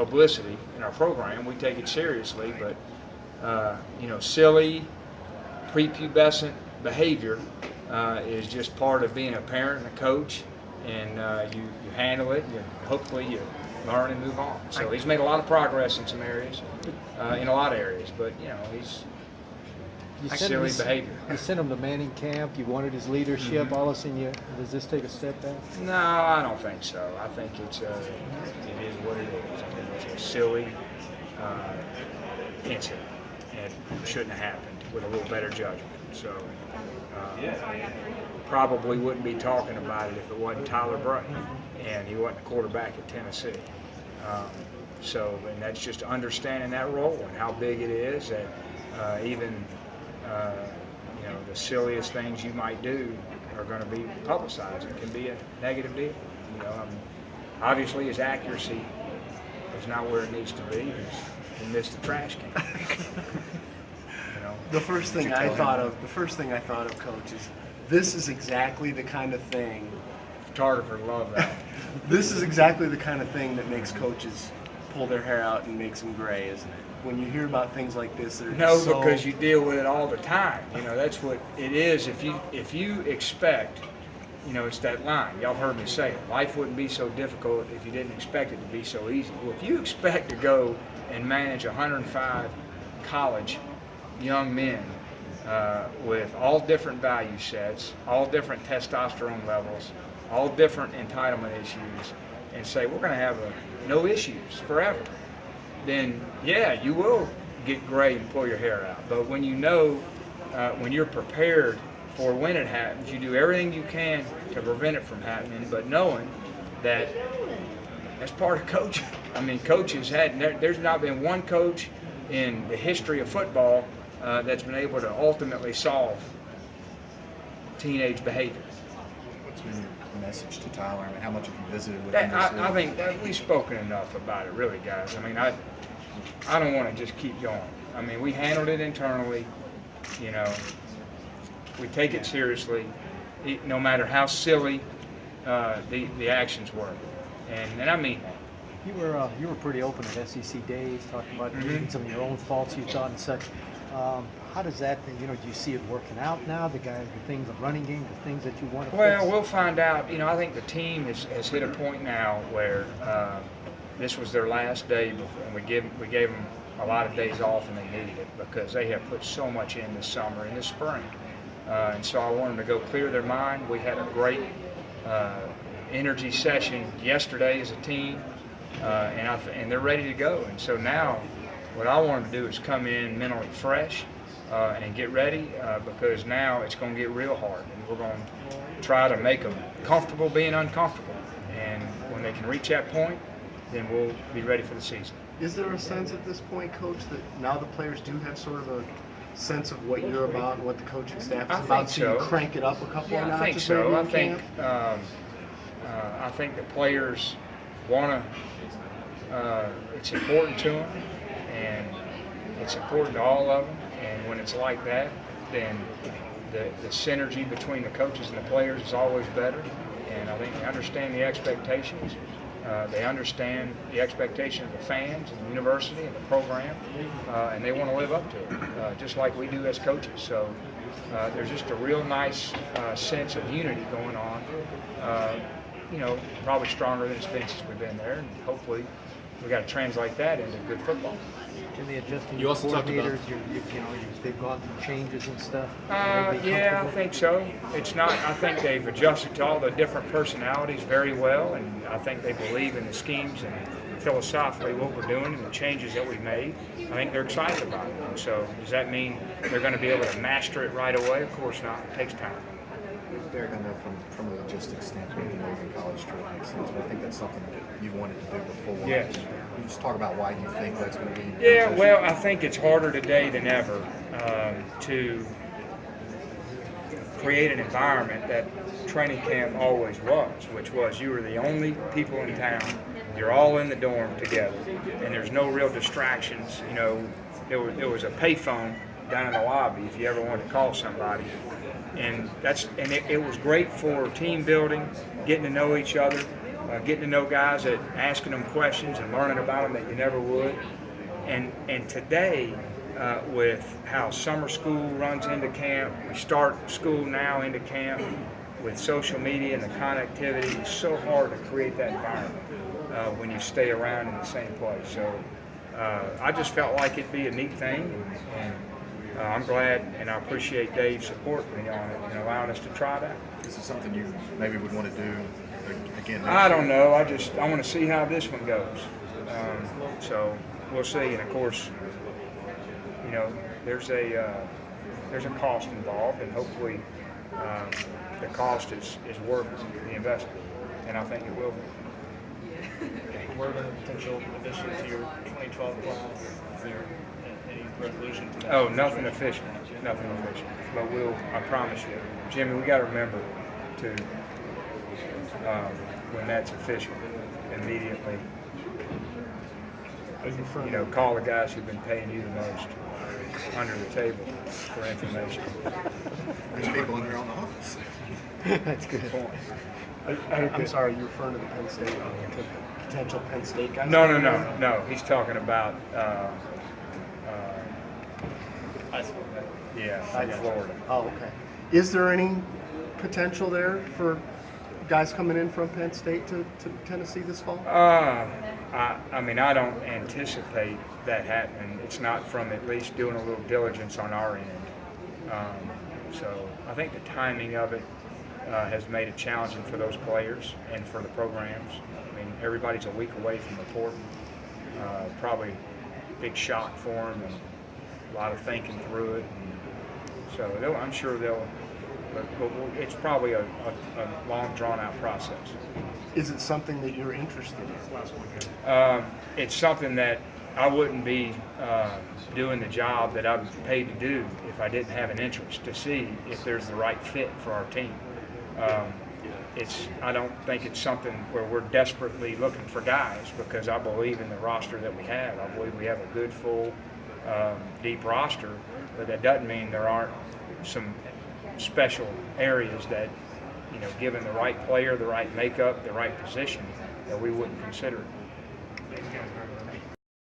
publicity in our program. We take it seriously, but you know, silly, prepubescent behavior is just part of being a parent and a coach, and you handle it, and hopefully you learn and move on. So he's made a lot of progress in some areas, in a lot of areas, but you know, he's silly behavior. You sent him to Manning camp, you wanted his leadership, all of a sudden does this take a step back? No, I don't think so. I think it is what it is. I mean, it's a silly incident. It shouldn't have happened with a little better judgment. So probably wouldn't be talking about it if it wasn't Tyler Bray, and he wasn't a quarterback at Tennessee. And that's just understanding that role and how big it is that even you know, the silliest things you might do are going to be publicized. It can be a negative deal. You know, obviously his accuracy is not where it needs to be. He missed the trash can. You know, the first thing I thought of, Coach, is this is exactly the kind of thing. Photographers love that. This is exactly the kind of thing that makes coaches pull their hair out and makes them gray, isn't it? When you hear about things like this that are just so... because you deal with it all the time. You know, that's what it is. If you expect, you know, it's that line. Y'all heard me say it. Life wouldn't be so difficult if you didn't expect it to be so easy. Well, if you expect to go and manage 105 college young men with all different value sets, all different testosterone levels, all different entitlement issues, and say we're going to have no issues forever, then yeah, you will get gray and pull your hair out. But when you know, when you're prepared for when it happens, you do everything you can to prevent it from happening, but knowing that that's part of coaching. I mean, coaches there's not been one coach in the history of football that's been able to ultimately solve teenage behavior. What's been your message to Tyler? I mean, how much have you visited with him? I think that we've spoken enough about it, really, guys. I mean, I don't want to just keep going. I mean, we handled it internally. You know, we take it seriously, no matter how silly the actions were, and I mean that. You were pretty open at SEC Days, talking about even some of your own faults you thought and such. How does that, you know, do you see it working out now? The things, the running game, the things that you want to fix? Well, we'll find out. You know, I think the team has hit a point now where this was their last day, and we gave them a lot of days off, and they needed it because they have put so much in this summer and this spring. And so I want them to go clear their mind. We had a great energy session yesterday as a team, and they're ready to go. And so now what I want them to do is come in mentally fresh and get ready because now it's going to get real hard, and we're going to try to make them comfortable being uncomfortable. And when they can reach that point, then we'll be ready for the season. Is there a sense at this point, Coach, that now the players do have sort of a sense of what you're about and what the coaching staff is about, so you crank it up a couple of notches? I think so. I think the players want to. It's important to them, and it's important to all of them. And when it's like that, then the synergy between the coaches and the players is always better. And I think they understand the expectations. They understand the expectation of the fans and the university and the program, and they want to live up to it, just like we do as coaches. So there's just a real nice sense of unity going on. You know, probably stronger than it's been since we've been there, and hopefully we got to translate that into good football. Jimmy, adjusting your coordinators, they've gone through changes and stuff. Yeah, I think so. It's not. I think they've adjusted to all the different personalities very well, and I think they believe in the schemes and philosophically what we're doing and the changes that we made. I think they're excited about it. And so, does that mean they're going to be able to master it right away? Of course not. It takes time. Derek, I know from a logistics standpoint, the Northern College trip makes sense, but I think that's something that you've wanted to do before. Yes. Can you just talk about why you think that's going to be? Yeah, well, I think it's harder today than ever to create an environment that training camp always was, which was you were the only people in town. You're all in the dorm together, and there's no real distractions. You know, there was a payphone down in the lobby if you ever wanted to call somebody. And it was great for team building, getting to know each other, getting to know guys, that asking them questions and learning about them that you never would. And today, with how summer school runs into camp, we start school now into camp, with social media and the connectivity, it's so hard to create that environment when you stay around in the same place. So I just felt like it'd be a neat thing, and I'm glad and I appreciate Dave supporting me on it and allowing us to try it out. Is it something you maybe would want to do again? I don't know. I want to see how this one goes. So we'll see. And of course, you know, there's a cost involved, and hopefully the cost is worth the investment, and I think it will be. What are the potential additions to your 2012 class? Is there any resolution to that? Oh, nothing official. Nothing official. But I promise you, Jimmy, we got to remember to, when that's official, immediately, call the guys who've been paying you the most under the table for information. There's people in their own office. That's good. Good point. I'm sorry, you're referring to the Penn State, to potential Penn State guys? No. He's talking about, High school. yeah, from Florida. Oh, okay. Is there any potential there for guys coming in from Penn State to Tennessee this fall? I mean, I don't anticipate that happening. It's not from at least doing a little diligence on our end. So I think the timing of it has made it challenging for those players and for the programs. I mean, everybody's a week away from reporting. Probably a big shock for them, and a lot of thinking through it. And so I'm sure they'll. But it's probably a long, drawn-out process. Is it something that you're interested in? It's something that I wouldn't be doing the job that I'm paid to do if I didn't have an interest to see if there's the right fit for our team. I don't think it's something where we're desperately looking for guys, because I believe in the roster that we have. I believe we have a good, full, deep roster, but that doesn't mean there aren't some special areas that, given the right player, the right makeup, the right position, that we wouldn't consider it.